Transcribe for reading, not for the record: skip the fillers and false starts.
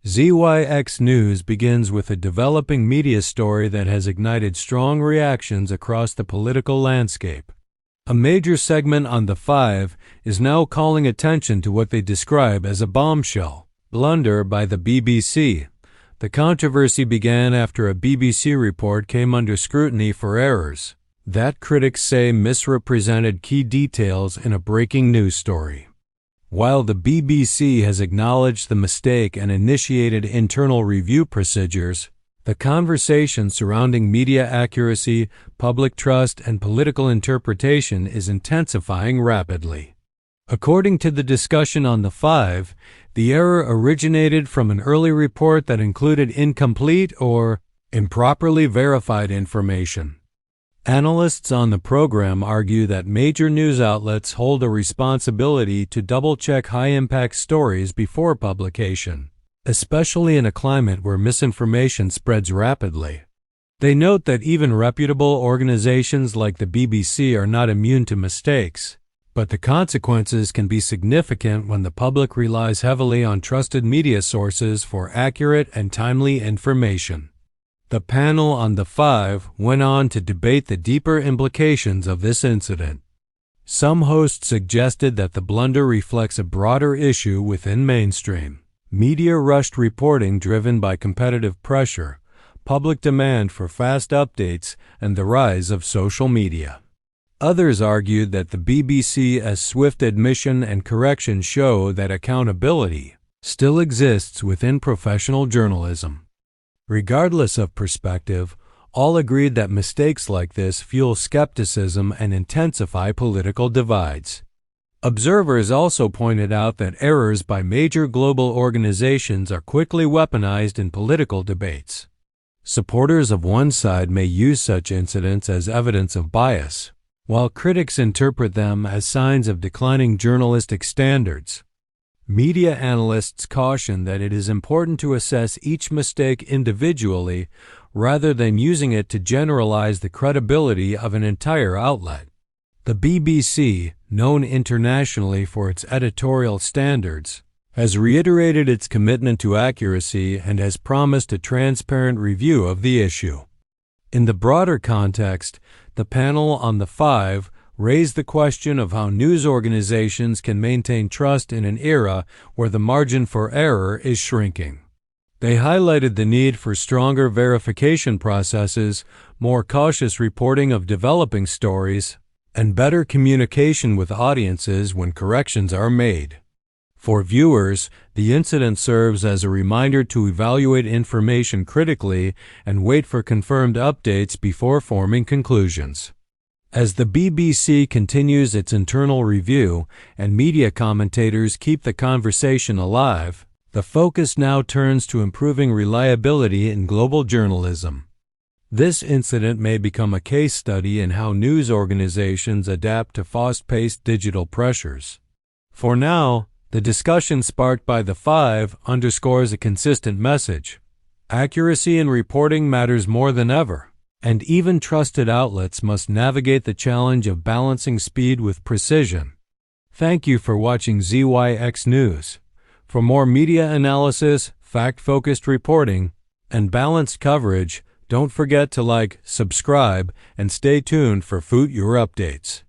ZYX News begins with a developing media story that has ignited strong reactions across the political landscape. A major segment on The Five is now calling attention to what they describe as a bombshell blunder by the BBC. The controversy began after a BBC report came under scrutiny for errors that critics say misrepresented key details in a breaking news story. While the BBC has acknowledged the mistake and initiated internal review procedures, the conversation surrounding media accuracy, public trust, and political interpretation is intensifying rapidly. According to the discussion on The Five, the error originated from an early report that included incomplete or improperly verified information. Analysts on the program argue that major news outlets hold a responsibility to double-check high-impact stories before publication, especially in a climate where misinformation spreads rapidly. They note that even reputable organizations like the BBC are not immune to mistakes, but the consequences can be significant when the public relies heavily on trusted media sources for accurate and timely information. The panel on The Five went on to debate the deeper implications of this incident. Some hosts suggested that the blunder reflects a broader issue within mainstream media rushed reporting driven by competitive pressure, public demand for fast updates, and the rise of social media. Others argued that the BBC's swift admission and correction show that accountability still exists within professional journalism. Regardless of perspective, all agreed that mistakes like this fuel skepticism and intensify political divides. Observers also pointed out that errors by major global organizations are quickly weaponized in political debates. Supporters of one side may use such incidents as evidence of bias, while critics interpret them as signs of declining journalistic standards. Media analysts caution that it is important to assess each mistake individually rather than using it to generalize the credibility of an entire outlet. The BBC, known internationally for its editorial standards, has reiterated its commitment to accuracy and has promised a transparent review of the issue. In the broader context, the panel on The Five raised the question of how news organizations can maintain trust in an era where the margin for error is shrinking. They highlighted the need for stronger verification processes, more cautious reporting of developing stories, and better communication with audiences when corrections are made. For viewers, the incident serves as a reminder to evaluate information critically and wait for confirmed updates before forming conclusions. As the BBC continues its internal review and media commentators keep the conversation alive, the focus now turns to improving reliability in global journalism. This incident may become a case study in how news organizations adapt to fast-paced digital pressures. For now, the discussion sparked by The Five underscores a consistent message. Accuracy in reporting matters more than ever, and even trusted outlets must navigate the challenge of balancing speed with precision. Thank you for watching ZYX News. For more media analysis, fact-focused reporting, and balanced coverage, don't forget to like, subscribe, and stay tuned for future updates.